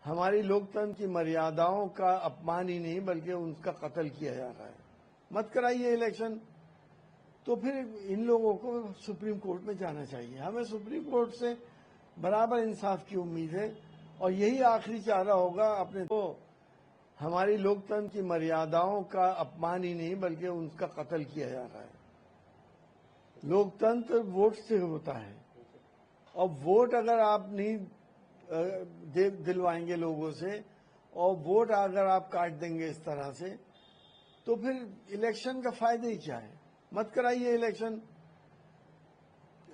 हमारी लोकतंत्र की मर्यादाओं का अपमान ही नहीं बल्कि उनका कत्ल किया जा रहा है। मत कराइए इलेक्शन। तो फिर इन लोगों को सुप्रीम कोर्ट में जाना चाहिए। हमें सुप्रीम कोर्ट से बराबर इंसाफ की उम्मीद है और यही आखिरी चारा होगा अपने को। हमारी लोकतंत्र की मर्यादाओं का अपमान ही नहीं बल्कि उनका कत्ल किया जा रहा है। लोकतंत्र वोट से होता है और वोट अगर आप नहीं दिलवाएंगे लोगों से और वोट अगर आप काट देंगे इस तरह से तो फिर इलेक्शन का फायदा ही क्या है। मत कराइए इलेक्शन।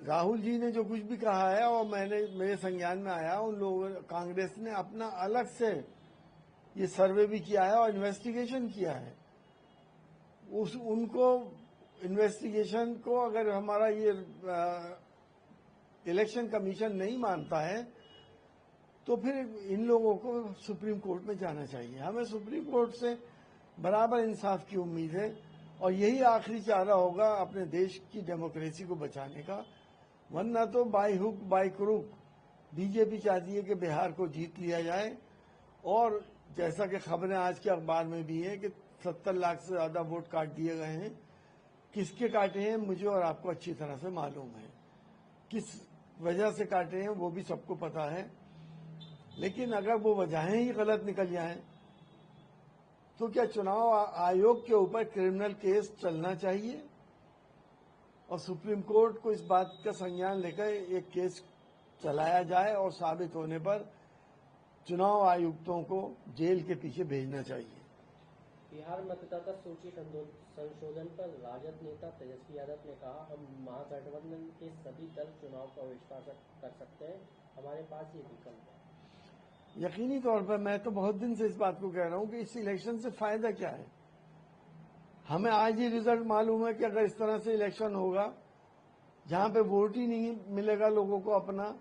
राहुल जी ने जो कुछ भी कहा है और मेरे संज्ञान में आया, उन लोगों कांग्रेस ने अपना अलग से ये सर्वे भी किया है और इन्वेस्टिगेशन किया है। उनको इन्वेस्टिगेशन को अगर हमारा ये इलेक्शन कमीशन नहीं मानता है तो फिर इन लोगों को सुप्रीम कोर्ट में जाना चाहिए। हमें सुप्रीम कोर्ट से बराबर इंसाफ की उम्मीद है और यही आखिरी चारा होगा अपने देश की डेमोक्रेसी को बचाने का। वरना तो by hook by crook BJP चाहती है कि बिहार को जीत लिया जाए और जैसा कि खबरें आज के अखबार में भी है कि 70 लाख से ज्यादा वोट काट दिए गए हैं। किसके काटे हैं मुझे और आपको अच्छी तरह से मालूम है, किस वजह से काटे हैं वो भी सबको पता है। लेकिन अगर वो वजहें ही गलत निकल जाएं तो क्या चुनाव आयोग के ऊपर क्रिमिनल केस चलना चाहिए और सुप्रीम कोर्ट को इस बात का संज्ञान लेकर एक केस चलाया जाए और साबित होने पर चुनाव आयुक्तों को जेल के पीछे भेजना चाहिए। बिहार मतदाता सूची संशोधन पर राजद नेता तेजस्वी यादव ने कहा, हम महागठबंधन के सभी दल चुनाव का बहिष्कार कर सकते हैं, हमारे पास ये विकल्प है। यकीनी तौर पर मैं तो बहुत दिन से इस बात को कह रहा हूं कि इस इलेक्शन से फायदा क्या है। हमें आज ही रिजल्ट मालूम है कि अगर इस तरह से इलेक्शन होगा जहां पे वोट ही नहीं मिलेगा लोगों को अपना,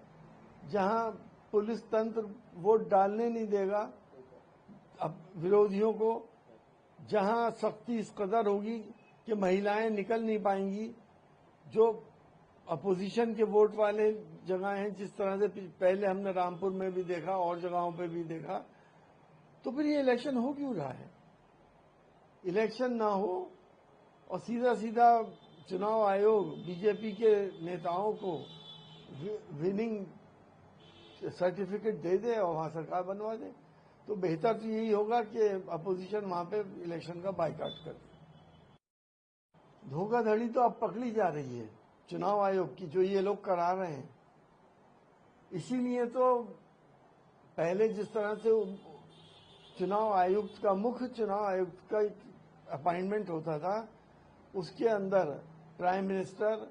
जहां पुलिस तंत्र वोट डालने नहीं देगा अब विरोधियों को, जहां सख्ती इस कदर होगी कि महिलाएं निकल नहीं पाएंगी, जो अपोजिशन के वोट वाले जगह हैं, जिस तरह से पहले हमने रामपुर में भी देखा और जगहों पे भी देखा, तो फिर ये इलेक्शन हो क्यों रहा है। इलेक्शन ना हो और सीधा सीधा चुनाव आयोग बीजेपी के नेताओं को विनिंग सर्टिफिकेट दे दे और वहां सरकार बनवा दे, तो बेहतर तो यही होगा कि अपोजिशन वहां पे इलेक्शन का बाइकआउट कर दे। धोखाधड़ी तो अब पकड़ी जा रही है चुनाव आयोग की, जो ये लोग करा रहे हैं। इसीलिए तो पहले जिस तरह से चुनाव आयुक्त का, मुख्य चुनाव आयुक्त का अपॉइंटमेंट होता था, उसके अंदर prime minister,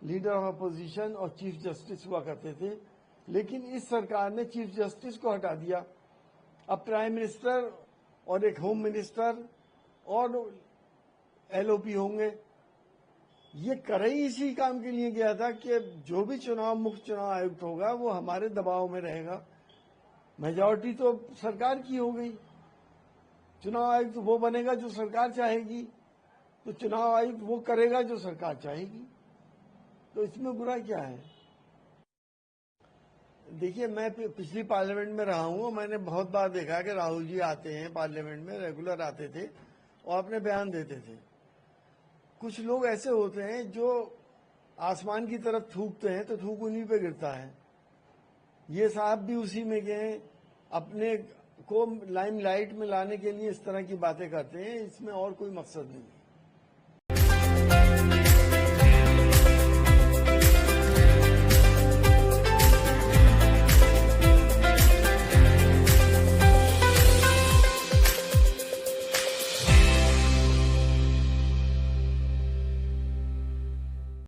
leader of opposition और चीफ जस्टिस हुआ करते थे। लेकिन इस सरकार ने चीफ जस्टिस को हटा दिया। अब प्राइम मिनिस्टर और एक होम मिनिस्टर और एलओपी होंगे। ये कर ही इसी काम के लिए गया था कि जो भी मुख्य चुनाव आयुक्त होगा वो हमारे दबाव में रहेगा। मेजॉरिटी तो सरकार की हो गई, चुनाव आयुक्त वो बनेगा जो सरकार चाहेगी, तो चुनाव आयुक्त वो करेगा जो सरकार चाहेगी। तो इसमें बुरा क्या है। देखिए, मैं पिछली पार्लियामेंट में रहा हूं, मैंने बहुत बार देखा कि राहुल जी आते हैं पार्लियामेंट में, रेगुलर आते थे और अपने बयान देते थे। कुछ लोग ऐसे होते हैं जो आसमान की तरफ थूकते हैं तो थूक उन्हीं पे गिरता है। ये साहब भी उसी में गए, अपने को लाइमलाइट में लाने के लिए इस तरह की बातें करते हैं। इसमें और कोई मकसद नहीं है।